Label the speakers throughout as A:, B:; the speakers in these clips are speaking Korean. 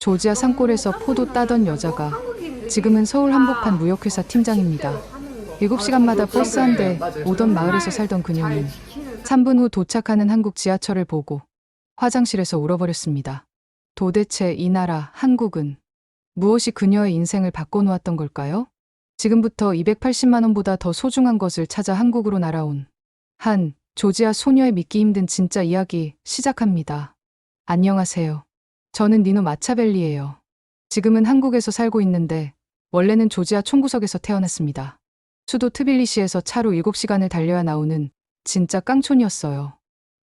A: 조지아 산골에서 포도 따던 여자가 지금은 서울 한복판 무역회사 팀장입니다. 7시간마다 버스 한 대 오던 마을에서 살던 그녀는 3분 후 도착하는 한국 지하철을 보고 화장실에서 울어버렸습니다. 도대체 이 나라 한국은 무엇이 그녀의 인생을 바꿔놓았던 걸까요? 지금부터 280만 원보다 더 소중한 것을 찾아 한국으로 날아온 한 조지아 소녀의 믿기 힘든 진짜 이야기 시작합니다. 안녕하세요. 저는 니노 마차벨리예요. 지금은 한국에서 살고 있는데 원래는 조지아 총구석에서 태어났습니다. 수도 트빌리시에서 차로 7시간을 달려야 나오는 진짜 깡촌이었어요.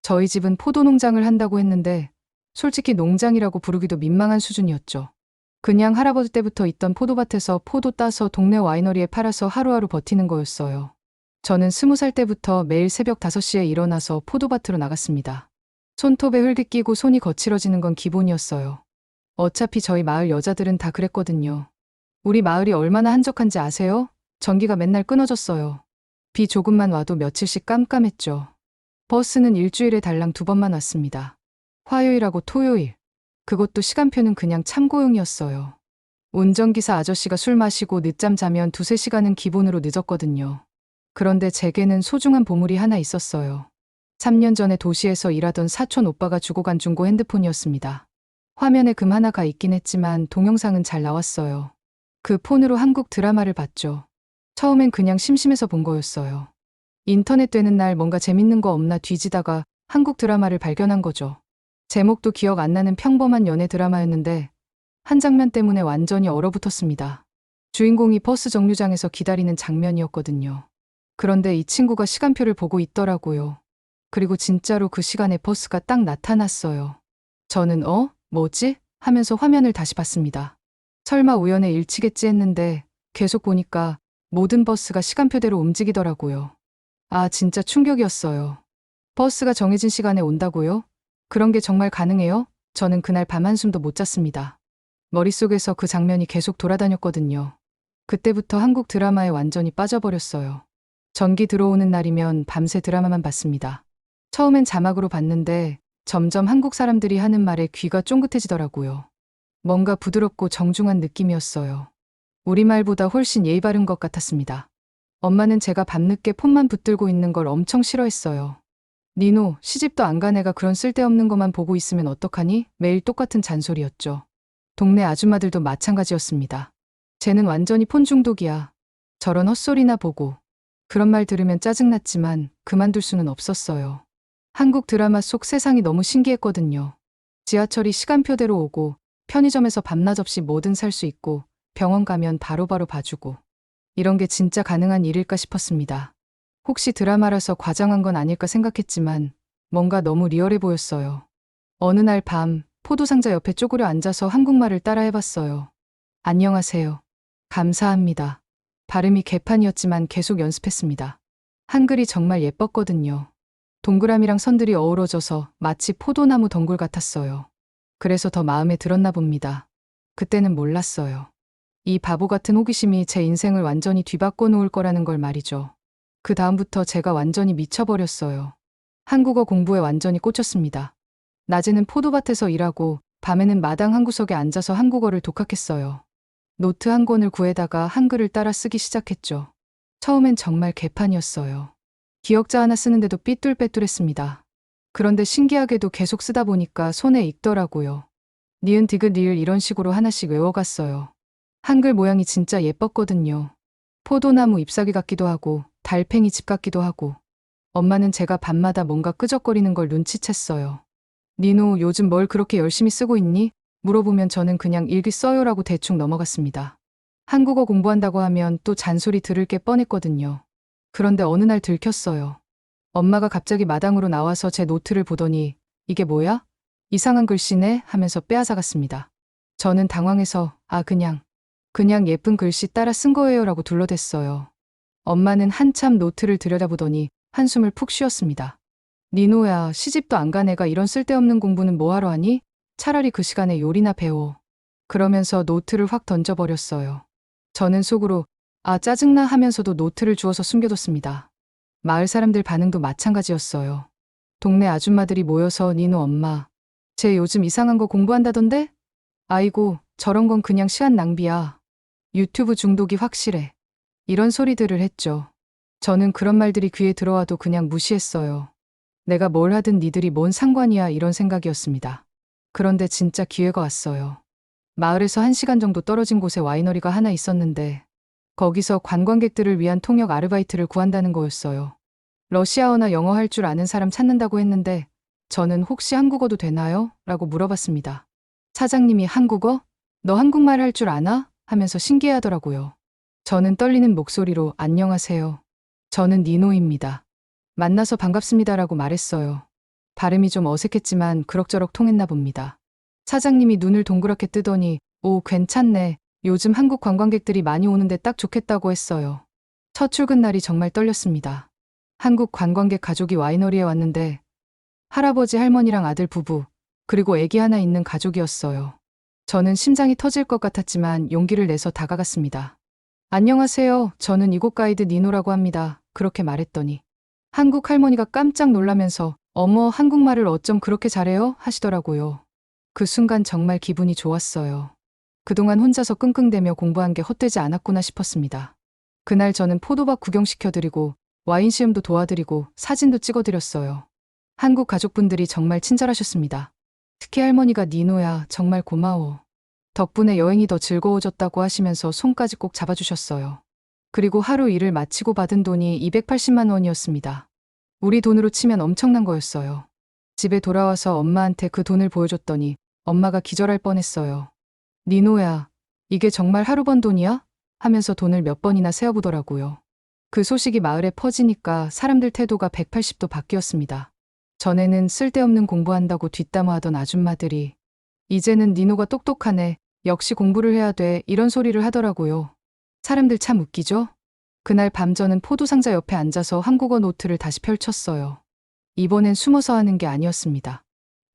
A: 저희 집은 포도 농장을 한다고 했는데 솔직히 농장이라고 부르기도 민망한 수준이었죠. 그냥 할아버지 때부터 있던 포도밭에서 포도 따서 동네 와이너리에 팔아서 하루하루 버티는 거였어요. 저는 20살 때부터 매일 새벽 5시에 일어나서 포도밭으로 나갔습니다. 손톱에 흙이 끼고 손이 거칠어지는 건 기본이었어요. 어차피 저희 마을 여자들은 다 그랬거든요. 우리 마을이 얼마나 한적한지 아세요? 전기가 맨날 끊어졌어요. 비 조금만 와도 며칠씩 깜깜했죠. 버스는 일주일에 달랑 2번만 왔습니다. 화요일하고 토요일. 그것도 시간표는 그냥 참고용이었어요. 운전기사 아저씨가 술 마시고 늦잠 자면 2~3시간은 기본으로 늦었거든요. 그런데 제게는 소중한 보물이 하나 있었어요. 3년 전에 도시에서 일하던 사촌 오빠가 주고 간 중고 핸드폰이었습니다. 화면에 금 하나가 있긴 했지만 동영상은 잘 나왔어요. 그 폰으로 한국 드라마를 봤죠. 처음엔 그냥 심심해서 본 거였어요. 인터넷 되는 날 뭔가 재밌는 거 없나 뒤지다가 한국 드라마를 발견한 거죠. 제목도 기억 안 나는 평범한 연애 드라마였는데 한 장면 때문에 완전히 얼어붙었습니다. 주인공이 버스 정류장에서 기다리는 장면이었거든요. 그런데 이 친구가 시간표를 보고 있더라고요. 그리고 진짜로 그 시간에 버스가 딱 나타났어요. 저는 뭐지? 하면서 화면을 다시 봤습니다. 설마 우연에 일치겠지 했는데 계속 보니까 모든 버스가 시간표대로 움직이더라고요. 아, 진짜 충격이었어요. 버스가 정해진 시간에 온다고요? 그런 게 정말 가능해요? 저는 그날 밤 한숨도 못 잤습니다. 머릿속에서 그 장면이 계속 돌아다녔거든요. 그때부터 한국 드라마에 완전히 빠져버렸어요. 전기 들어오는 날이면 밤새 드라마만 봤습니다. 처음엔 자막으로 봤는데 점점 한국 사람들이 하는 말에 귀가 쫑긋해지더라고요. 뭔가 부드럽고 정중한 느낌이었어요. 우리말보다 훨씬 예의 바른 것 같았습니다. 엄마는 제가 밤늦게 폰만 붙들고 있는 걸 엄청 싫어했어요. 니노, 시집도 안 간 애가 그런 쓸데없는 것만 보고 있으면 어떡하니? 매일 똑같은 잔소리였죠. 동네 아줌마들도 마찬가지였습니다. 쟤는 완전히 폰 중독이야. 저런 헛소리나 보고. 그런 말 들으면 짜증났지만 그만둘 수는 없었어요. 한국 드라마 속 세상이 너무 신기했거든요. 지하철이 시간표대로 오고 편의점에서 밤낮 없이 뭐든 살 수 있고 병원 가면 바로바로 봐주고 이런 게 진짜 가능한 일일까 싶었습니다. 혹시 드라마라서 과장한 건 아닐까 생각했지만 뭔가 너무 리얼해 보였어요. 어느 날 밤 포도상자 옆에 쪼그려 앉아서 한국말을 따라해봤어요. 안녕하세요. 감사합니다. 발음이 개판이었지만 계속 연습했습니다. 한글이 정말 예뻤거든요. 동그라미랑 선들이 어우러져서 마치 포도나무 덩굴 같았어요. 그래서 더 마음에 들었나 봅니다. 그때는 몰랐어요. 이 바보 같은 호기심이 제 인생을 완전히 뒤바꿔 놓을 거라는 걸 말이죠. 그 다음부터 제가 완전히 미쳐버렸어요. 한국어 공부에 완전히 꽂혔습니다. 낮에는 포도밭에서 일하고 밤에는 마당 한 구석에 앉아서 한국어를 독학했어요. 노트 한 권을 구해다가 한글을 따라 쓰기 시작했죠. 처음엔 정말 개판이었어요. 기억자 하나 쓰는데도 삐뚤빼뚤했습니다. 그런데 신기하게도 계속 쓰다 보니까 손에 익더라고요. 니은 디귿 리을 이런 식으로 하나씩 외워갔어요. 한글 모양이 진짜 예뻤거든요. 포도나무 잎사귀 같기도 하고 달팽이 집 같기도 하고. 엄마는 제가 밤마다 뭔가 끄적거리는 걸 눈치챘어요. 니노, 요즘 뭘 그렇게 열심히 쓰고 있니? 물어보면 저는 그냥 일기 써요라고 대충 넘어갔습니다. 한국어 공부한다고 하면 또 잔소리 들을 게 뻔했거든요. 그런데 어느 날 들켰어요. 엄마가 갑자기 마당으로 나와서 제 노트를 보더니 이게 뭐야? 이상한 글씨네? 하면서 빼앗아갔습니다. 저는 당황해서 그냥 예쁜 글씨 따라 쓴 거예요 라고 둘러댔어요. 엄마는 한참 노트를 들여다보더니 한숨을 푹 쉬었습니다. 니노야, 시집도 안 간 애가 이런 쓸데없는 공부는 뭐하러 하니? 차라리 그 시간에 요리나 배워. 그러면서 노트를 확 던져버렸어요. 저는 속으로 짜증나 하면서도 노트를 주워서 숨겨뒀습니다. 마을 사람들 반응도 마찬가지였어요. 동네 아줌마들이 모여서 니노 엄마, 쟤 요즘 이상한 거 공부한다던데? 아이고, 저런 건 그냥 시간 낭비야. 유튜브 중독이 확실해. 이런 소리들을 했죠. 저는 그런 말들이 귀에 들어와도 그냥 무시했어요. 내가 뭘 하든 니들이 뭔 상관이야 이런 생각이었습니다. 그런데 진짜 기회가 왔어요. 마을에서 1시간 정도 떨어진 곳에 와이너리가 하나 있었는데 거기서 관광객들을 위한 통역 아르바이트를 구한다는 거였어요. 러시아어나 영어 할 줄 아는 사람 찾는다고 했는데 저는 혹시 한국어도 되나요? 라고 물어봤습니다. 사장님이 한국어? 너 한국말 할 줄 아나? 하면서 신기해하더라고요. 저는 떨리는 목소리로 안녕하세요. 저는 니노입니다. 만나서 반갑습니다라고 말했어요. 발음이 좀 어색했지만 그럭저럭 통했나 봅니다. 사장님이 눈을 동그랗게 뜨더니 오, 괜찮네. 요즘 한국 관광객들이 많이 오는데 딱 좋겠다고 했어요. 첫 출근 날이 정말 떨렸습니다. 한국 관광객 가족이 와이너리에 왔는데 할아버지 할머니랑 아들 부부 그리고 아기 하나 있는 가족이었어요. 저는 심장이 터질 것 같았지만 용기를 내서 다가갔습니다. 안녕하세요. 저는 이곳 가이드 니노라고 합니다. 그렇게 말했더니 한국 할머니가 깜짝 놀라면서 어머, 한국말을 어쩜 그렇게 잘해요? 하시더라고요. 그 순간 정말 기분이 좋았어요. 그동안 혼자서 끙끙대며 공부한 게 헛되지 않았구나 싶었습니다. 그날 저는 포도밭 구경시켜드리고 와인 시음도 도와드리고 사진도 찍어드렸어요. 한국 가족분들이 정말 친절하셨습니다. 특히 할머니가 니노야, 정말 고마워. 덕분에 여행이 더 즐거워졌다고 하시면서 손까지 꼭 잡아주셨어요. 그리고 하루 일을 마치고 받은 돈이 280만 원이었습니다. 우리 돈으로 치면 엄청난 거였어요. 집에 돌아와서 엄마한테 그 돈을 보여줬더니 엄마가 기절할 뻔했어요. 니노야, 이게 정말 하루 번 돈이야? 하면서 돈을 몇 번이나 세어보더라고요. 그 소식이 마을에 퍼지니까 사람들 태도가 180도 바뀌었습니다. 전에는 쓸데없는 공부한다고 뒷담화하던 아줌마들이 이제는 니노가 똑똑하네. 역시 공부를 해야 돼. 이런 소리를 하더라고요. 사람들 참 웃기죠? 그날 밤 저는 포도상자 옆에 앉아서 한국어 노트를 다시 펼쳤어요. 이번엔 숨어서 하는 게 아니었습니다.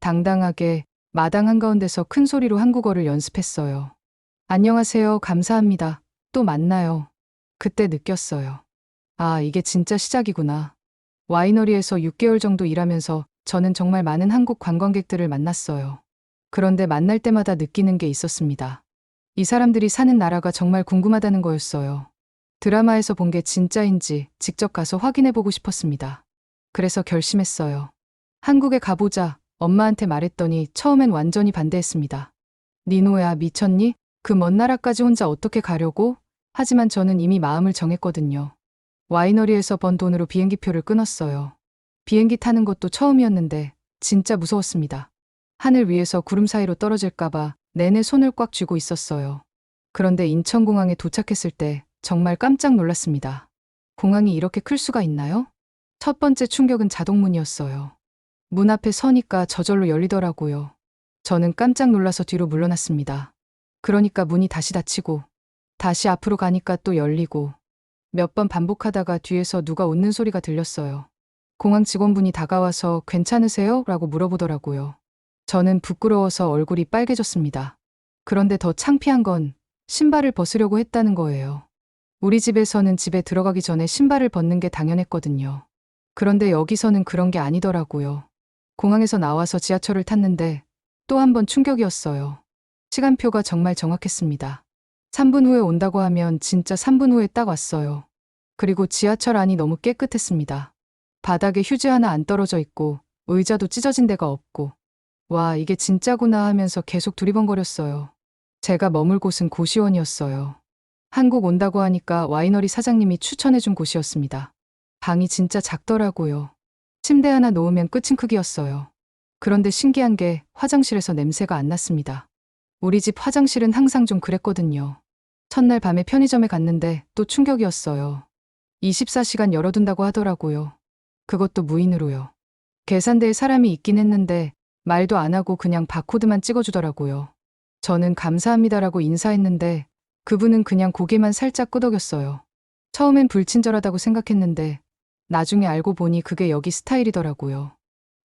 A: 당당하게 마당 한가운데서 큰 소리로 한국어를 연습했어요. 안녕하세요. 감사합니다. 또 만나요. 그때 느꼈어요. 아, 이게 진짜 시작이구나. 와이너리에서 6개월 정도 일하면서 저는 정말 많은 한국 관광객들을 만났어요. 그런데 만날 때마다 느끼는 게 있었습니다. 이 사람들이 사는 나라가 정말 궁금하다는 거였어요. 드라마에서 본 게 진짜인지 직접 가서 확인해보고 싶었습니다. 그래서 결심했어요. 한국에 가보자. 엄마한테 말했더니 처음엔 완전히 반대했습니다. 니노야, 미쳤니? 그 먼 나라까지 혼자 어떻게 가려고? 하지만 저는 이미 마음을 정했거든요. 와이너리에서 번 돈으로 비행기표를 끊었어요. 비행기 타는 것도 처음이었는데 진짜 무서웠습니다. 하늘 위에서 구름 사이로 떨어질까봐 내내 손을 꽉 쥐고 있었어요. 그런데 인천공항에 도착했을 때 정말 깜짝 놀랐습니다. 공항이 이렇게 클 수가 있나요? 첫 번째 충격은 자동문이었어요. 문 앞에 서니까 저절로 열리더라고요. 저는 깜짝 놀라서 뒤로 물러났습니다. 그러니까 문이 다시 닫히고 다시 앞으로 가니까 또 열리고 몇 번 반복하다가 뒤에서 누가 웃는 소리가 들렸어요. 공항 직원분이 다가와서 괜찮으세요? 라고 물어보더라고요. 저는 부끄러워서 얼굴이 빨개졌습니다. 그런데 더 창피한 건 신발을 벗으려고 했다는 거예요. 우리 집에서는 집에 들어가기 전에 신발을 벗는 게 당연했거든요. 그런데 여기서는 그런 게 아니더라고요. 공항에서 나와서 지하철을 탔는데 또 한 번 충격이었어요. 시간표가 정말 정확했습니다. 3분 후에 온다고 하면 진짜 3분 후에 딱 왔어요. 그리고 지하철 안이 너무 깨끗했습니다. 바닥에 휴지 하나 안 떨어져 있고 의자도 찢어진 데가 없고 와, 이게 진짜구나 하면서 계속 두리번거렸어요. 제가 머물 곳은 고시원이었어요. 한국 온다고 하니까 와이너리 사장님이 추천해준 곳이었습니다. 방이 진짜 작더라고요. 침대 하나 놓으면 끝인 크기였어요. 그런데 신기한 게 화장실에서 냄새가 안 났습니다. 우리 집 화장실은 항상 좀 그랬거든요. 첫날 밤에 편의점에 갔는데 또 충격이었어요. 24시간 열어둔다고 하더라고요. 그것도 무인으로요. 계산대에 사람이 있긴 했는데 말도 안 하고 그냥 바코드만 찍어주더라고요. 저는 감사합니다라고 인사했는데 그분은 그냥 고개만 살짝 끄덕였어요. 처음엔 불친절하다고 생각했는데 나중에 알고 보니 그게 여기 스타일이더라고요.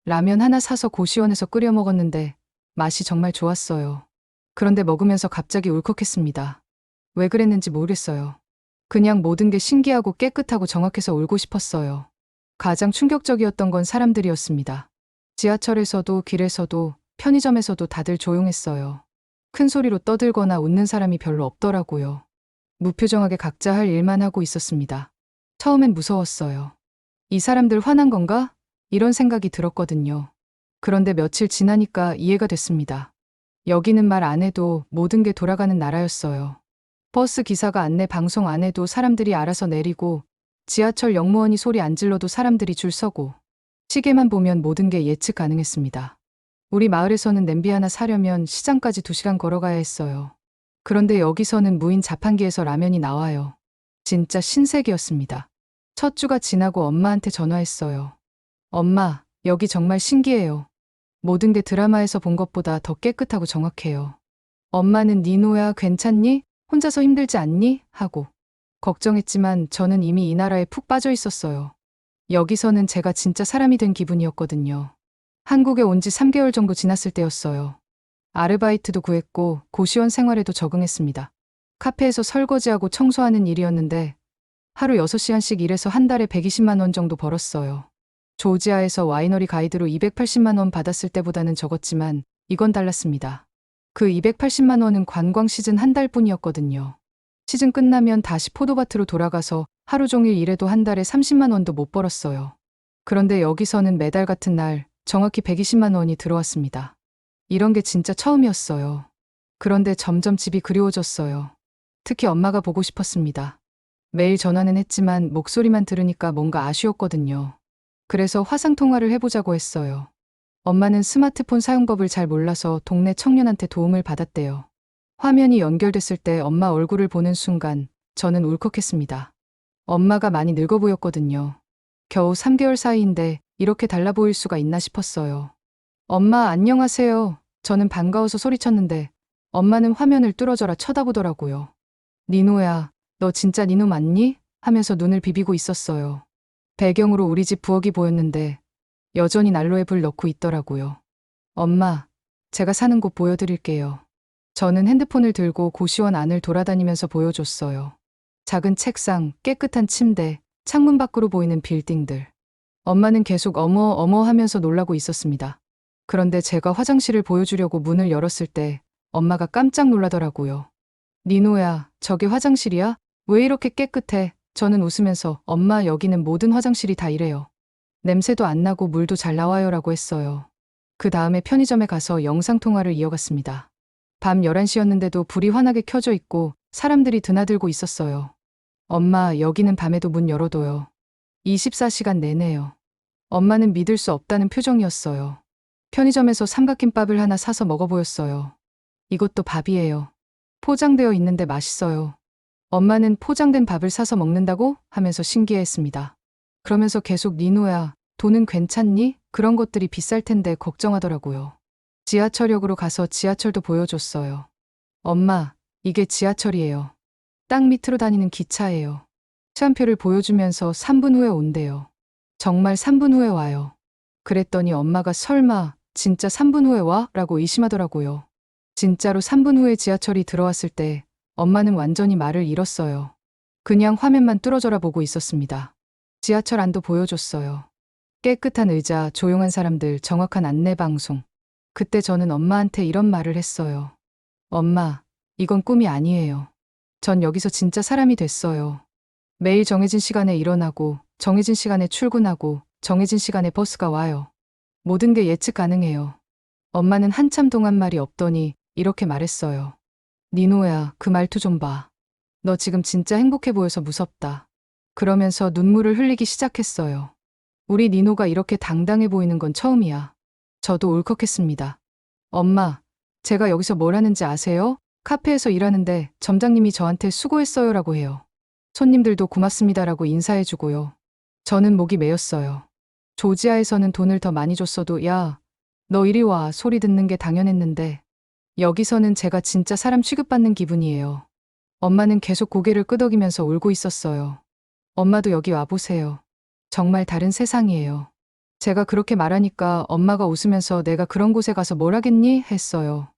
A: 라면 하나 사서 고시원에서 끓여 먹었는데 맛이 정말 좋았어요. 그런데 먹으면서 갑자기 울컥했습니다. 왜 그랬는지 모르겠어요. 그냥 모든 게 신기하고 깨끗하고 정확해서 울고 싶었어요. 가장 충격적이었던 건 사람들이었습니다. 지하철에서도 길에서도 편의점에서도 다들 조용했어요. 큰 소리로 떠들거나 웃는 사람이 별로 없더라고요. 무표정하게 각자 할 일만 하고 있었습니다. 처음엔 무서웠어요. 이 사람들 화난 건가? 이런 생각이 들었거든요. 그런데 며칠 지나니까 이해가 됐습니다. 여기는 말 안 해도 모든 게 돌아가는 나라였어요. 버스 기사가 안내 방송 안 해도 사람들이 알아서 내리고, 지하철 역무원이 소리 안 질러도 사람들이 줄 서고, 시계만 보면 모든 게 예측 가능했습니다. 우리 마을에서는 냄비 하나 사려면 시장까지 2시간 걸어가야 했어요. 그런데 여기서는 무인 자판기에서 라면이 나와요. 진짜 신세계였습니다. 첫 주가 지나고 엄마한테 전화했어요. 엄마, 여기 정말 신기해요. 모든 게 드라마에서 본 것보다 더 깨끗하고 정확해요. 엄마는 니노야 괜찮니? 혼자서 힘들지 않니? 하고. 걱정했지만 저는 이미 이 나라에 푹 빠져 있었어요. 여기서는 제가 진짜 사람이 된 기분이었거든요. 한국에 온 지 3개월 정도 지났을 때였어요. 아르바이트도 구했고 고시원 생활에도 적응했습니다. 카페에서 설거지하고 청소하는 일이었는데 하루 6시간씩 일해서 한 달에 120만 원 정도 벌었어요. 조지아에서 와이너리 가이드로 280만 원 받았을 때보다는 적었지만 이건 달랐습니다. 그 280만 원은 관광 시즌 한 달뿐이었거든요. 시즌 끝나면 다시 포도밭으로 돌아가서 하루 종일 일해도 한 달에 30만 원도 못 벌었어요. 그런데 여기서는 매달 같은 날 정확히 120만 원이 들어왔습니다. 이런 게 진짜 처음이었어요. 그런데 점점 집이 그리워졌어요. 특히 엄마가 보고 싶었습니다. 매일 전화는 했지만 목소리만 들으니까 뭔가 아쉬웠거든요. 그래서 화상통화를 해보자고 했어요. 엄마는 스마트폰 사용법을 잘 몰라서 동네 청년한테 도움을 받았대요. 화면이 연결됐을 때 엄마 얼굴을 보는 순간 저는 울컥했습니다. 엄마가 많이 늙어 보였거든요. 겨우 3개월 사이인데 이렇게 달라 보일 수가 있나 싶었어요. 엄마 안녕하세요. 저는 반가워서 소리쳤는데 엄마는 화면을 뚫어져라 쳐다보더라고요. 니노야, 너 진짜 니노 맞니? 하면서 눈을 비비고 있었어요. 배경으로 우리 집 부엌이 보였는데 여전히 난로에 불 넣고 있더라고요. 엄마, 제가 사는 곳 보여드릴게요. 저는 핸드폰을 들고 고시원 안을 돌아다니면서 보여줬어요. 작은 책상, 깨끗한 침대, 창문 밖으로 보이는 빌딩들. 엄마는 계속 어머 어머 하면서 놀라고 있었습니다. 그런데 제가 화장실을 보여주려고 문을 열었을 때 엄마가 깜짝 놀라더라고요. 니노야, 저게 화장실이야? 왜 이렇게 깨끗해? 저는 웃으면서 엄마 여기는 모든 화장실이 다 이래요. 냄새도 안 나고 물도 잘 나와요 라고 했어요. 그 다음에 편의점에 가서 영상통화를 이어갔습니다. 밤 11시였는데도 불이 환하게 켜져 있고 사람들이 드나들고 있었어요. 엄마 여기는 밤에도 문 열어둬요. 24시간 내내요. 엄마는 믿을 수 없다는 표정이었어요. 편의점에서 삼각김밥을 하나 사서 먹어보였어요. 이것도 밥이에요. 포장되어 있는데 맛있어요. 엄마는 포장된 밥을 사서 먹는다고? 하면서 신기해했습니다. 그러면서 계속 니노야, 돈은 괜찮니? 그런 것들이 비쌀 텐데 걱정하더라고요. 지하철역으로 가서 지하철도 보여줬어요. 엄마, 이게 지하철이에요. 땅 밑으로 다니는 기차예요. 시간표를 보여주면서 3분 후에 온대요. 정말 3분 후에 와요. 그랬더니 엄마가 설마 진짜 3분 후에 와? 라고 의심하더라고요. 진짜로 3분 후에 지하철이 들어왔을 때 엄마는 완전히 말을 잃었어요. 그냥 화면만 뚫어져라 보고 있었습니다. 지하철 안도 보여줬어요. 깨끗한 의자, 조용한 사람들, 정확한 안내방송. 그때 저는 엄마한테 이런 말을 했어요. 엄마, 이건 꿈이 아니에요. 전 여기서 진짜 사람이 됐어요. 매일 정해진 시간에 일어나고, 정해진 시간에 출근하고, 정해진 시간에 버스가 와요. 모든 게 예측 가능해요. 엄마는 한참 동안 말이 없더니 이렇게 말했어요. 니노야, 그 말투 좀 봐. 너 지금 진짜 행복해 보여서 무섭다. 그러면서 눈물을 흘리기 시작했어요. 우리 니노가 이렇게 당당해 보이는 건 처음이야. 저도 울컥했습니다. 엄마, 제가 여기서 뭘 하는지 아세요? 카페에서 일하는데 점장님이 저한테 수고했어요라고 해요. 손님들도 고맙습니다라고 인사해주고요. 저는 목이 메였어요. 조지아에서는 돈을 더 많이 줬어도 야, 너 이리 와 소리 듣는 게 당연했는데 여기서는 제가 진짜 사람 취급받는 기분이에요. 엄마는 계속 고개를 끄덕이면서 울고 있었어요. 엄마도 여기 와보세요. 정말 다른 세상이에요. 제가 그렇게 말하니까 엄마가 웃으면서 내가 그런 곳에 가서 뭘 하겠니? 했어요.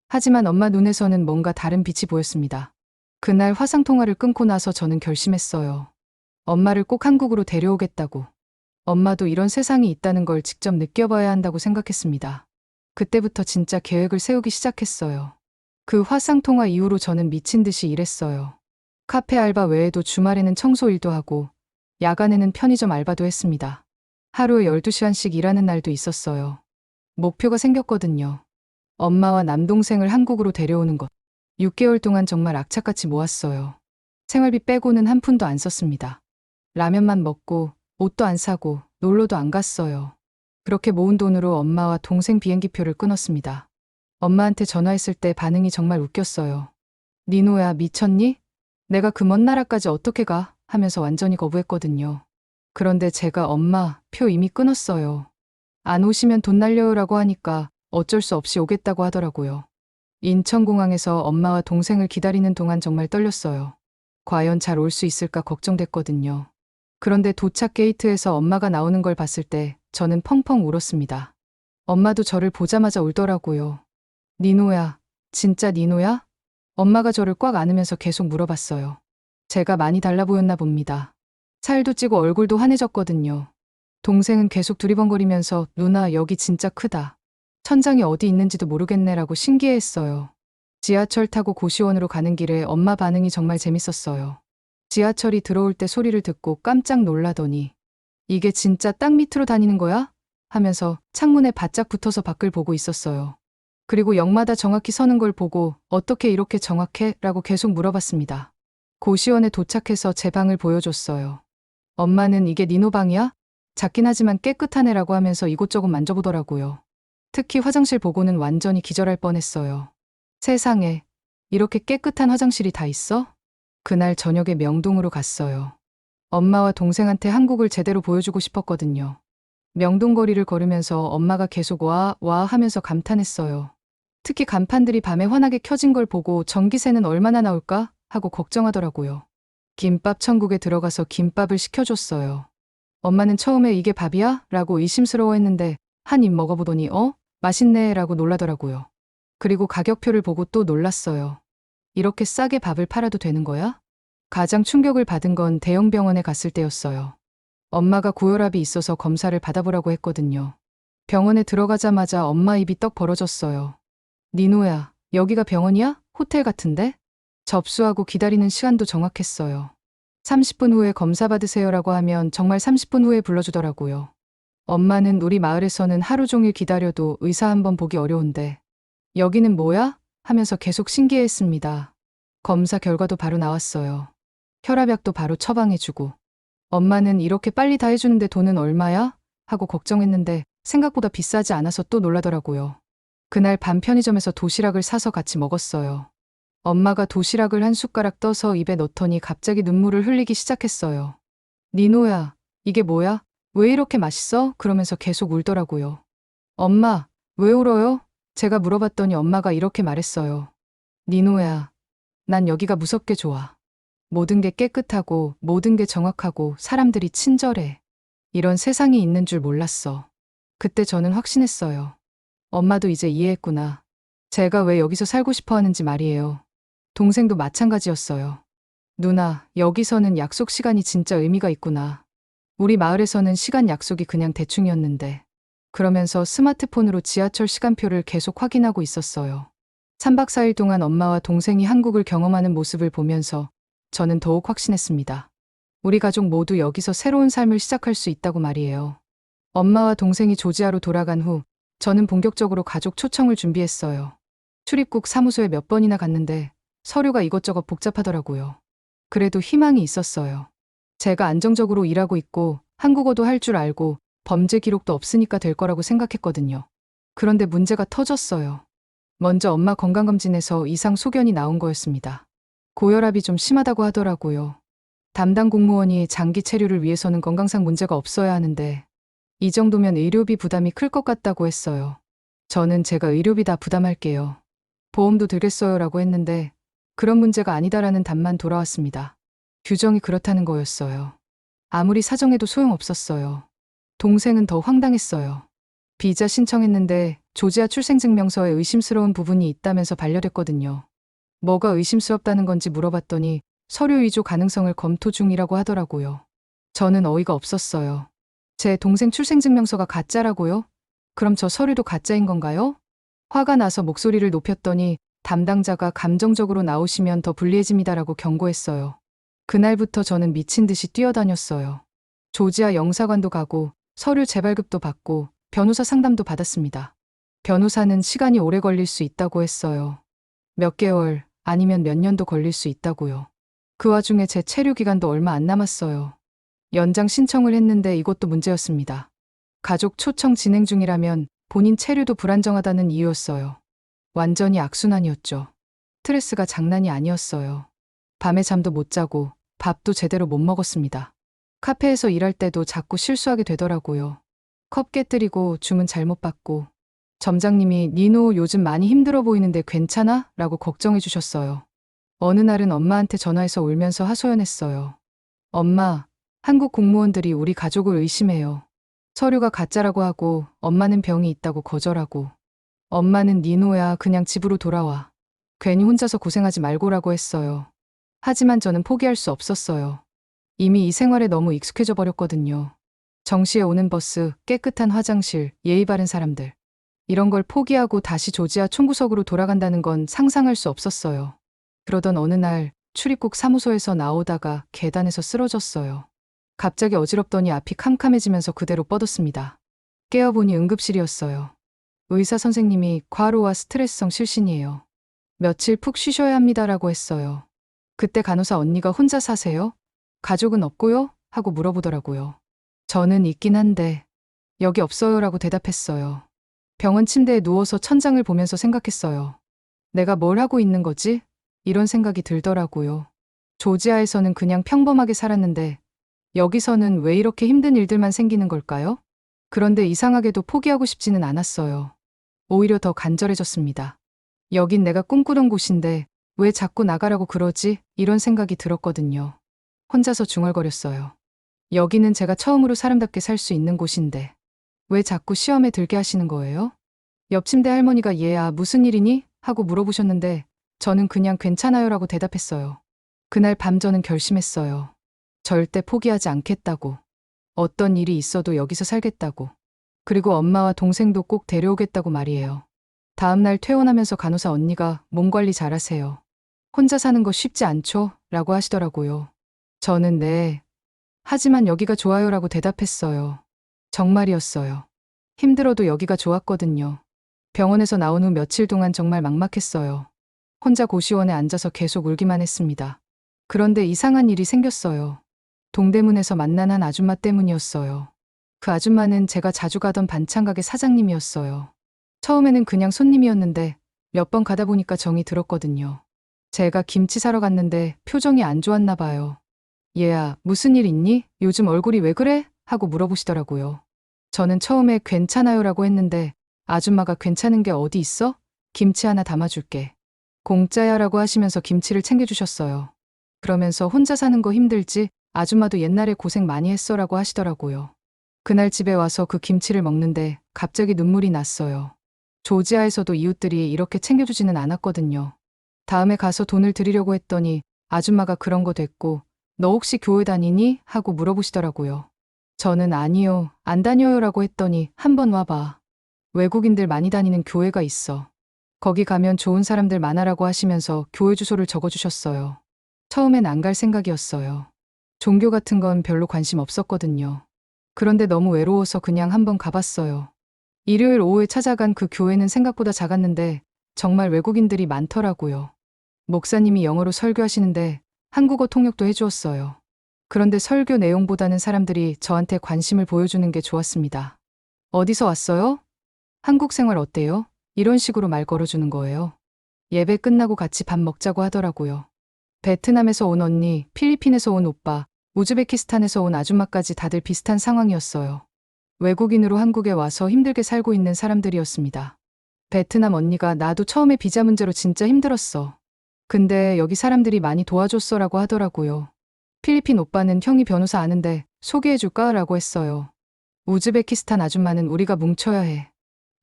A: 하지만 엄마 눈에서는 뭔가 다른 빛이 보였습니다. 그날 화상통화를 끊고 나서 저는 결심했어요. 엄마를 꼭 한국으로 데려오겠다고. 엄마도 이런 세상이 있다는 걸 직접 느껴봐야 한다고 생각했습니다. 그때부터 진짜 계획을 세우기 시작했어요. 그 화상통화 이후로 저는 미친 듯이 일했어요. 카페 알바 외에도 주말에는 청소 일도 하고 야간에는 편의점 알바도 했습니다. 하루에 12시간씩 일하는 날도 있었어요. 목표가 생겼거든요. 엄마와 남동생을 한국으로 데려오는 것. 6개월 동안 정말 악착같이 모았어요. 생활비 빼고는 한 푼도 안 썼습니다. 라면만 먹고 옷도 안 사고 놀러도 안 갔어요. 그렇게 모은 돈으로 엄마와 동생 비행기표를 끊었습니다. 엄마한테 전화했을 때 반응이 정말 웃겼어요. 니노야, 미쳤니? 내가 그 먼 나라까지 어떻게 가? 하면서 완전히 거부했거든요. 그런데 제가 엄마, 표 이미 끊었어요. 안 오시면 돈 날려요라고 하니까 어쩔 수 없이 오겠다고 하더라고요. 인천공항에서 엄마와 동생을 기다리는 동안 정말 떨렸어요. 과연 잘 올 수 있을까 걱정됐거든요. 그런데 도착 게이트에서 엄마가 나오는 걸 봤을 때 저는 펑펑 울었습니다. 엄마도 저를 보자마자 울더라고요. 니노야, 진짜 니노야? 엄마가 저를 꽉 안으면서 계속 물어봤어요. 제가 많이 달라 보였나 봅니다. 살도 찌고 얼굴도 환해졌거든요. 동생은 계속 두리번거리면서 누나 여기 진짜 크다. 천장이 어디 있는지도 모르겠네라고 신기해했어요. 지하철 타고 고시원으로 가는 길에 엄마 반응이 정말 재밌었어요. 지하철이 들어올 때 소리를 듣고 깜짝 놀라더니 이게 진짜 땅 밑으로 다니는 거야? 하면서 창문에 바짝 붙어서 밖을 보고 있었어요. 그리고 역마다 정확히 서는 걸 보고 어떻게 이렇게 정확해? 라고 계속 물어봤습니다. 고시원에 도착해서 제 방을 보여줬어요. 엄마는 이게 니노 방이야? 작긴 하지만 깨끗하네라고 하면서 이곳저곳 만져보더라고요. 특히 화장실 보고는 완전히 기절할 뻔했어요. 세상에, 이렇게 깨끗한 화장실이 다 있어? 그날 저녁에 명동으로 갔어요. 엄마와 동생한테 한국을 제대로 보여주고 싶었거든요. 명동 거리를 걸으면서 엄마가 계속 와 하면서 감탄했어요. 특히 간판들이 밤에 환하게 켜진 걸 보고 전기세는 얼마나 나올까 하고 걱정하더라고요. 김밥 천국에 들어가서 김밥을 시켜줬어요. 엄마는 처음에 이게 밥이야? 라고 의심스러워했는데 한 입 먹어보더니 맛있네 라고 놀라더라고요. 그리고 가격표를 보고 또 놀랐어요. 이렇게 싸게 밥을 팔아도 되는 거야? 가장 충격을 받은 건 대형 병원에 갔을 때였어요. 엄마가 고혈압이 있어서 검사를 받아보라고 했거든요. 병원에 들어가자마자 엄마 입이 떡 벌어졌어요. 니노야, 여기가 병원이야? 호텔 같은데? 접수하고 기다리는 시간도 정확했어요. 30분 후에 검사 받으세요라고 하면 정말 30분 후에 불러주더라고요. 엄마는 우리 마을에서는 하루 종일 기다려도 의사 한번 보기 어려운데 여기는 뭐야? 하면서 계속 신기해했습니다. 검사 결과도 바로 나왔어요. 혈압약도 바로 처방해주고. 엄마는 이렇게 빨리 다 해주는데 돈은 얼마야? 하고 걱정했는데 생각보다 비싸지 않아서 또 놀라더라고요. 그날 밤 편의점에서 도시락을 사서 같이 먹었어요. 엄마가 도시락을 한 숟가락 떠서 입에 넣더니 갑자기 눈물을 흘리기 시작했어요. 니노야, 이게 뭐야? 왜 이렇게 맛있어? 그러면서 계속 울더라고요. 엄마, 왜 울어요? 제가 물어봤더니 엄마가 이렇게 말했어요. 니노야, 난 여기가 무섭게 좋아. 모든 게 깨끗하고 모든 게 정확하고 사람들이 친절해. 이런 세상이 있는 줄 몰랐어. 그때 저는 확신했어요. 엄마도 이제 이해했구나. 제가 왜 여기서 살고 싶어 하는지 말이에요. 동생도 마찬가지였어요. 누나, 여기서는 약속 시간이 진짜 의미가 있구나. 우리 마을에서는 시간 약속이 그냥 대충이었는데. 그러면서 스마트폰으로 지하철 시간표를 계속 확인하고 있었어요. 3박 4일 동안 엄마와 동생이 한국을 경험하는 모습을 보면서 저는 더욱 확신했습니다. 우리 가족 모두 여기서 새로운 삶을 시작할 수 있다고 말이에요. 엄마와 동생이 조지아로 돌아간 후 저는 본격적으로 가족 초청을 준비했어요. 출입국 사무소에 몇 번이나 갔는데 서류가 이것저것 복잡하더라고요. 그래도 희망이 있었어요. 제가 안정적으로 일하고 있고 한국어도 할 줄 알고 범죄 기록도 없으니까 될 거라고 생각했거든요. 그런데 문제가 터졌어요. 먼저 엄마 건강검진에서 이상 소견이 나온 거였습니다. 고혈압이 좀 심하다고 하더라고요. 담당 공무원이 장기 체류를 위해서는 건강상 문제가 없어야 하는데 이 정도면 의료비 부담이 클 것 같다고 했어요. 저는 제가 의료비 다 부담할게요. 보험도 들겠어요 라고 했는데 그런 문제가 아니다라는 답만 돌아왔습니다. 규정이 그렇다는 거였어요. 아무리 사정해도 소용없었어요. 동생은 더 황당했어요. 비자 신청했는데 조지아 출생증명서에 의심스러운 부분이 있다면서 반려됐거든요. 뭐가 의심스럽다는 건지 물어봤더니 서류 위조 가능성을 검토 중이라고 하더라고요. 저는 어이가 없었어요. 제 동생 출생증명서가 가짜라고요? 그럼 저 서류도 가짜인 건가요? 화가 나서 목소리를 높였더니 담당자가 감정적으로 나오시면 더 불리해집니다라고 경고했어요. 그날부터 저는 미친 듯이 뛰어다녔어요. 조지아 영사관도 가고 서류 재발급도 받고 변호사 상담도 받았습니다. 변호사는 시간이 오래 걸릴 수 있다고 했어요. 몇 개월 아니면 몇 년도 걸릴 수 있다고요. 그 와중에 제 체류 기간도 얼마 안 남았어요. 연장 신청을 했는데 이것도 문제였습니다. 가족 초청 진행 중이라면 본인 체류도 불안정하다는 이유였어요. 완전히 악순환이었죠. 스트레스가 장난이 아니었어요. 밤에 잠도 못 자고 밥도 제대로 못 먹었습니다. 카페에서 일할 때도 자꾸 실수하게 되더라고요. 컵 깨뜨리고 주문 잘못 받고. 점장님이 니노 요즘 많이 힘들어 보이는데 괜찮아? 라고 걱정해 주셨어요. 어느 날은 엄마한테 전화해서 울면서 하소연했어요. 엄마, 한국 공무원들이 우리 가족을 의심해요. 서류가 가짜라고 하고 엄마는 병이 있다고 거절하고. 엄마는 니노야 그냥 집으로 돌아와. 괜히 혼자서 고생하지 말고라고 했어요. 하지만 저는 포기할 수 없었어요. 이미 이 생활에 너무 익숙해져 버렸거든요. 정시에 오는 버스, 깨끗한 화장실, 예의 바른 사람들. 이런 걸 포기하고 다시 조지아 총구석으로 돌아간다는 건 상상할 수 없었어요. 그러던 어느 날 출입국 사무소에서 나오다가 계단에서 쓰러졌어요. 갑자기 어지럽더니 앞이 캄캄해지면서 그대로 뻗었습니다. 깨어보니 응급실이었어요. 의사 선생님이 과로와 스트레스성 실신이에요. 며칠 푹 쉬셔야 합니다라고 했어요. 그때 간호사 언니가 혼자 사세요? 가족은 없고요? 하고 물어보더라고요. 저는 있긴 한데 여기 없어요라고 대답했어요. 병원 침대에 누워서 천장을 보면서 생각했어요. 내가 뭘 하고 있는 거지? 이런 생각이 들더라고요. 조지아에서는 그냥 평범하게 살았는데 여기서는 왜 이렇게 힘든 일들만 생기는 걸까요? 그런데 이상하게도 포기하고 싶지는 않았어요. 오히려 더 간절해졌습니다. 여긴 내가 꿈꾸던 곳인데 왜 자꾸 나가라고 그러지? 이런 생각이 들었거든요. 혼자서 중얼거렸어요. 여기는 제가 처음으로 사람답게 살 수 있는 곳인데 왜 자꾸 시험에 들게 하시는 거예요? 옆 침대 할머니가 얘야 무슨 일이니? 하고 물어보셨는데 저는 그냥 괜찮아요라고 대답했어요. 그날 밤 저는 결심했어요. 절대 포기하지 않겠다고. 어떤 일이 있어도 여기서 살겠다고. 그리고 엄마와 동생도 꼭 데려오겠다고 말이에요. 다음날 퇴원하면서 간호사 언니가 몸 관리 잘하세요. 혼자 사는 거 쉽지 않죠? 라고 하시더라고요. 저는 네. 하지만 여기가 좋아요라고 대답했어요. 정말이었어요. 힘들어도 여기가 좋았거든요. 병원에서 나온 후 며칠 동안 정말 막막했어요. 혼자 고시원에 앉아서 계속 울기만 했습니다. 그런데 이상한 일이 생겼어요. 동대문에서 만난 한 아줌마 때문이었어요. 그 아줌마는 제가 자주 가던 반찬가게 사장님이었어요. 처음에는 그냥 손님이었는데 몇 번 가다 보니까 정이 들었거든요. 제가 김치 사러 갔는데 표정이 안 좋았나 봐요. 얘야, 무슨 일 있니? 요즘 얼굴이 왜 그래? 하고 물어보시더라고요. 저는 처음에 괜찮아요라고 했는데 아줌마가 괜찮은 게 어디 있어? 김치 하나 담아줄게. 공짜야 라고 하시면서 김치를 챙겨주셨어요. 그러면서 혼자 사는 거 힘들지? 아줌마도 옛날에 고생 많이 했어 라고 하시더라고요. 그날 집에 와서 그 김치를 먹는데 갑자기 눈물이 났어요. 조지아에서도 이웃들이 이렇게 챙겨주지는 않았거든요. 다음에 가서 돈을 드리려고 했더니 아줌마가 그런 거 됐고 너 혹시 교회 다니니? 하고 물어보시더라고요. 저는 아니요, 안 다녀요 라고 했더니 한번 와봐. 외국인들 많이 다니는 교회가 있어. 거기 가면 좋은 사람들 많아라고 하시면서 교회 주소를 적어주셨어요. 처음엔 안 갈 생각이었어요. 종교 같은 건 별로 관심 없었거든요. 그런데 너무 외로워서 그냥 한번 가봤어요. 일요일 오후에 찾아간 그 교회는 생각보다 작았는데 정말 외국인들이 많더라고요. 목사님이 영어로 설교하시는데 한국어 통역도 해주었어요. 그런데 설교 내용보다는 사람들이 저한테 관심을 보여주는 게 좋았습니다. 어디서 왔어요? 한국 생활 어때요? 이런 식으로 말 걸어주는 거예요. 예배 끝나고 같이 밥 먹자고 하더라고요. 베트남에서 온 언니, 필리핀에서 온 오빠, 우즈베키스탄에서 온 아줌마까지 다들 비슷한 상황이었어요. 외국인으로 한국에 와서 힘들게 살고 있는 사람들이었습니다. 베트남 언니가 나도 처음에 비자 문제로 진짜 힘들었어. 근데 여기 사람들이 많이 도와줬어라고 하더라고요. 필리핀 오빠는 형이 변호사 아는데 소개해줄까? 라고 했어요. 우즈베키스탄 아줌마는 우리가 뭉쳐야 해.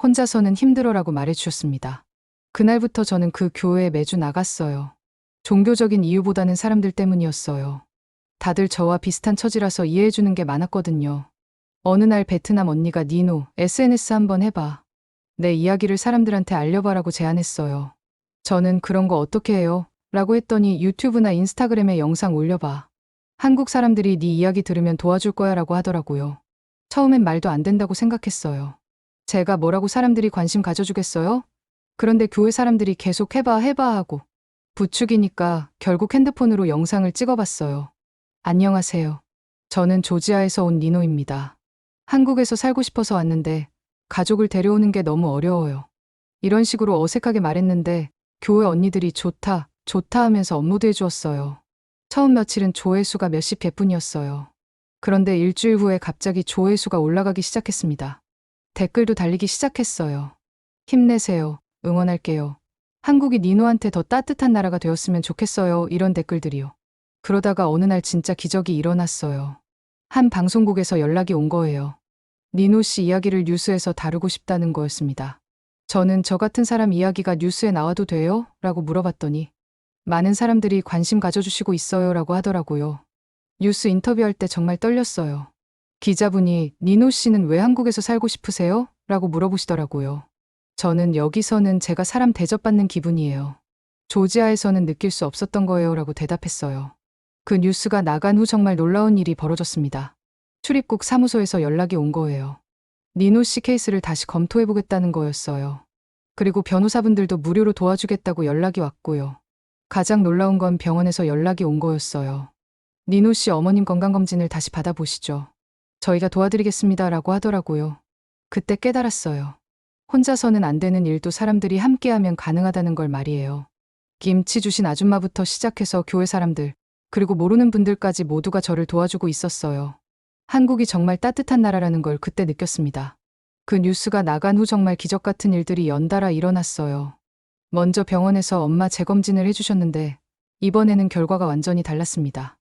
A: 혼자서는 힘들어라고 말해주셨습니다. 그날부터 저는 그 교회에 매주 나갔어요. 종교적인 이유보다는 사람들 때문이었어요. 다들 저와 비슷한 처지라서 이해해주는 게 많았거든요. 어느 날 베트남 언니가 니노, SNS 한번 해봐. 내 이야기를 사람들한테 알려봐라고 제안했어요. 저는 그런 거 어떻게 해요? 라고 했더니 유튜브나 인스타그램에 영상 올려봐. 한국 사람들이 네 이야기 들으면 도와줄 거야 라고 하더라고요. 처음엔 말도 안 된다고 생각했어요. 제가 뭐라고 사람들이 관심 가져주겠어요? 그런데 교회 사람들이 계속 해봐 하고 부축이니까 결국 핸드폰으로 영상을 찍어봤어요. 안녕하세요. 저는 조지아에서 온 니노입니다. 한국에서 살고 싶어서 왔는데 가족을 데려오는 게 너무 어려워요. 이런 식으로 어색하게 말했는데 교회 언니들이 좋다 하면서 업로드 해주었어요. 처음 며칠은 조회수가 몇십 개뿐이었어요. 그런데 일주일 후에 갑자기 조회수가 올라가기 시작했습니다. 댓글도 달리기 시작했어요. 힘내세요. 응원할게요. 한국이 니노한테 더 따뜻한 나라가 되었으면 좋겠어요. 이런 댓글들이요. 그러다가 어느 날 진짜 기적이 일어났어요. 한 방송국에서 연락이 온 거예요. 니노 씨 이야기를 뉴스에서 다루고 싶다는 거였습니다. 저는 저 같은 사람 이야기가 뉴스에 나와도 돼요? 라고 물어봤더니 많은 사람들이 관심 가져주시고 있어요 라고 하더라고요. 뉴스 인터뷰할 때 정말 떨렸어요. 기자분이 니노 씨는 왜 한국에서 살고 싶으세요? 라고 물어보시더라고요. 저는 여기서는 제가 사람 대접받는 기분이에요. 조지아에서는 느낄 수 없었던 거예요 라고 대답했어요. 그 뉴스가 나간 후 정말 놀라운 일이 벌어졌습니다. 출입국 사무소에서 연락이 온 거예요. 니노 씨 케이스를 다시 검토해보겠다는 거였어요. 그리고 변호사분들도 무료로 도와주겠다고 연락이 왔고요. 가장 놀라운 건 병원에서 연락이 온 거였어요. 니노 씨 어머님 건강검진을 다시 받아보시죠. 저희가 도와드리겠습니다 라고 하더라고요. 그때 깨달았어요. 혼자서는 안 되는 일도 사람들이 함께하면 가능하다는 걸 말이에요. 김치 주신 아줌마부터 시작해서 교회 사람들, 그리고 모르는 분들까지 모두가 저를 도와주고 있었어요. 한국이 정말 따뜻한 나라라는 걸 그때 느꼈습니다. 그 뉴스가 나간 후 정말 기적 같은 일들이 연달아 일어났어요. 먼저 병원에서 엄마 재검진을 해주셨는데 이번에는 결과가 완전히 달랐습니다.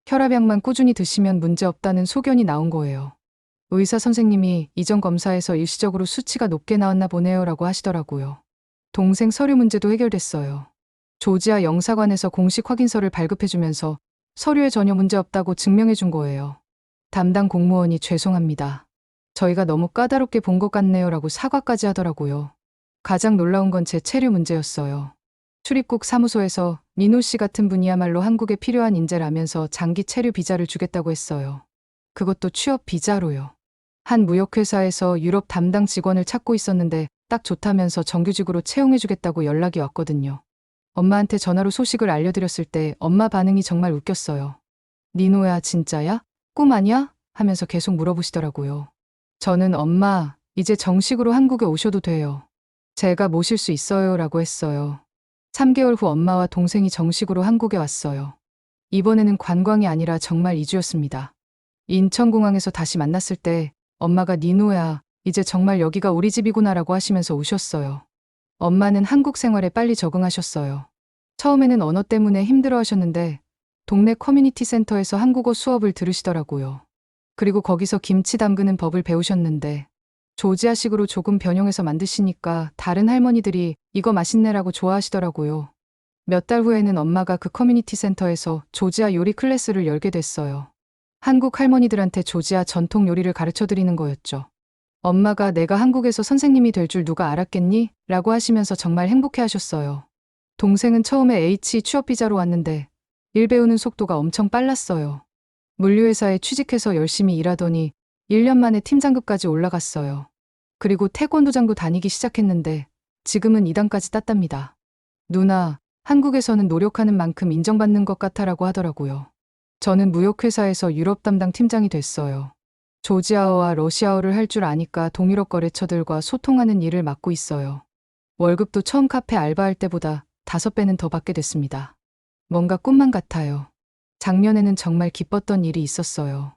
A: 혈압약만 꾸준히 드시면 문제 없다는 소견이 나온 거예요. 의사 선생님이 이전 검사에서 일시적으로 수치가 높게 나왔나 보네요 라고 하시더라고요. 동생 서류 문제도 해결됐어요. 조지아 영사관에서 공식 확인서를 발급해주면서 서류에 전혀 문제 없다고 증명해준 거예요. 담당 공무원이 죄송합니다. 저희가 너무 까다롭게 본 것 같네요 라고 사과까지 하더라고요. 가장 놀라운 건 제 체류 문제였어요. 출입국 사무소에서 니노 씨 같은 분이야말로 한국에 필요한 인재라면서 장기 체류 비자를 주겠다고 했어요. 그것도 취업 비자로요. 한 무역회사에서 유럽 담당 직원을 찾고 있었는데 딱 좋다면서 정규직으로 채용해주겠다고 연락이 왔거든요. 엄마한테 전화로 소식을 알려드렸을 때 엄마 반응이 정말 웃겼어요. 니노야 진짜야? 꿈 아니야? 하면서 계속 물어보시더라고요. 저는 엄마, 이제 정식으로 한국에 오셔도 돼요. 제가 모실 수 있어요 라고 했어요. 3개월 후 엄마와 동생이 정식으로 한국에 왔어요. 이번에는 관광이 아니라 정말 이주였습니다. 인천공항에서 다시 만났을 때 엄마가 니노야, 이제 정말 여기가 우리 집이구나 라고 하시면서 우셨어요. 엄마는 한국 생활에 빨리 적응하셨어요. 처음에는 언어 때문에 힘들어 하셨는데 동네 커뮤니티 센터에서 한국어 수업을 들으시더라고요. 그리고 거기서 김치 담그는 법을 배우셨는데 조지아식으로 조금 변형해서 만드시니까 다른 할머니들이 이거 맛있네라고 좋아하시더라고요. 몇 달 후에는 엄마가 그 커뮤니티 센터에서 조지아 요리 클래스를 열게 됐어요. 한국 할머니들한테 조지아 전통 요리를 가르쳐 드리는 거였죠. 엄마가 내가 한국에서 선생님이 될 줄 누가 알았겠니? 라고 하시면서 정말 행복해 하셨어요. 동생은 처음에 H 취업 비자로 왔는데 일 배우는 속도가 엄청 빨랐어요. 물류회사에 취직해서 열심히 일하더니 1년 만에 팀장급까지 올라갔어요. 그리고 태권도장도 다니기 시작했는데 지금은 2단까지 땄답니다. 누나, 한국에서는 노력하는 만큼 인정받는 것 같아라고 하더라고요. 저는 무역회사에서 유럽 담당 팀장이 됐어요. 조지아어와 러시아어를 할 줄 아니까 동유럽 거래처들과 소통하는 일을 맡고 있어요. 월급도 처음 카페 알바할 때보다 5배는 더 받게 됐습니다. 뭔가 꿈만 같아요. 작년에는 정말 기뻤던 일이 있었어요.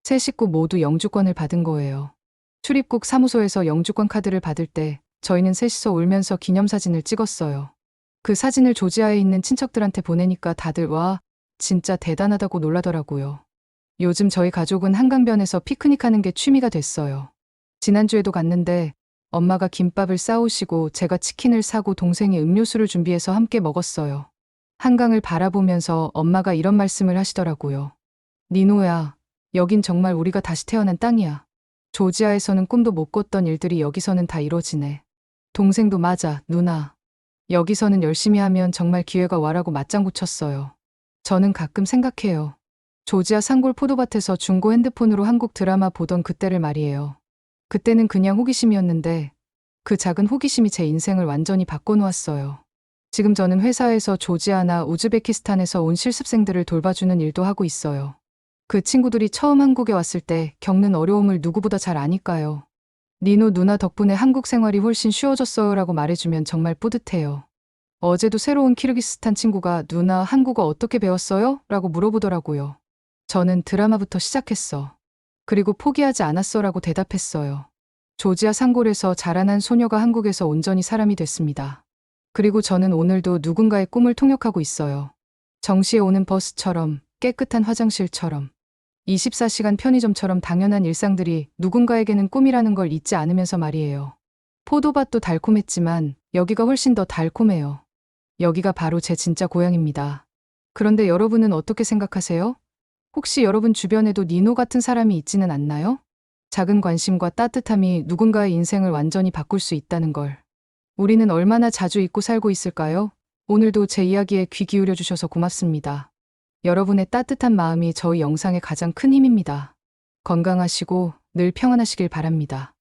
A: 세 식구 모두 영주권을 받은 거예요. 출입국 사무소에서 영주권 카드를 받을 때 저희는 셋이서 울면서 기념사진을 찍었어요. 그 사진을 조지아에 있는 친척들한테 보내니까 다들 와, 진짜 대단하다고 놀라더라고요. 요즘 저희 가족은 한강변에서 피크닉하는 게 취미가 됐어요. 지난주에도 갔는데 엄마가 김밥을 싸오시고 제가 치킨을 사고 동생이 음료수를 준비해서 함께 먹었어요. 한강을 바라보면서 엄마가 이런 말씀을 하시더라고요. 니노야, 여긴 정말 우리가 다시 태어난 땅이야. 조지아에서는 꿈도 못 꿨던 일들이 여기서는 다 이루어지네. 동생도 맞아, 누나. 여기서는 열심히 하면 정말 기회가 와라고 맞장구 쳤어요. 저는 가끔 생각해요. 조지아 산골 포도밭에서 중고 핸드폰으로 한국 드라마 보던 그때를 말이에요. 그때는 그냥 호기심이었는데 그 작은 호기심이 제 인생을 완전히 바꿔놓았어요. 지금 저는 회사에서 조지아나 우즈베키스탄에서 온 실습생들을 돌봐주는 일도 하고 있어요. 그 친구들이 처음 한국에 왔을 때 겪는 어려움을 누구보다 잘 아니까요. 니노 누나 덕분에 한국 생활이 훨씬 쉬워졌어요 라고 말해주면 정말 뿌듯해요. 어제도 새로운 키르기스스탄 친구가 누나 한국어 어떻게 배웠어요? 라고 물어보더라고요. 저는 드라마부터 시작했어. 그리고 포기하지 않았어 라고 대답했어요. 조지아 산골에서 자라난 소녀가 한국에서 온전히 사람이 됐습니다. 그리고 저는 오늘도 누군가의 꿈을 통역하고 있어요. 정시에 오는 버스처럼, 깨끗한 화장실처럼, 24시간 편의점처럼 당연한 일상들이 누군가에게는 꿈이라는 걸 잊지 않으면서 말이에요. 포도밭도 달콤했지만 여기가 훨씬 더 달콤해요. 여기가 바로 제 진짜 고향입니다. 그런데 여러분은 어떻게 생각하세요? 혹시 여러분 주변에도 니노 같은 사람이 있지는 않나요? 작은 관심과 따뜻함이 누군가의 인생을 완전히 바꿀 수 있다는 걸. 우리는 얼마나 자주 잊고 살고 있을까요? 오늘도 제 이야기에 귀 기울여 주셔서 고맙습니다. 여러분의 따뜻한 마음이 저희 영상의 가장 큰 힘입니다. 건강하시고 늘 평안하시길 바랍니다.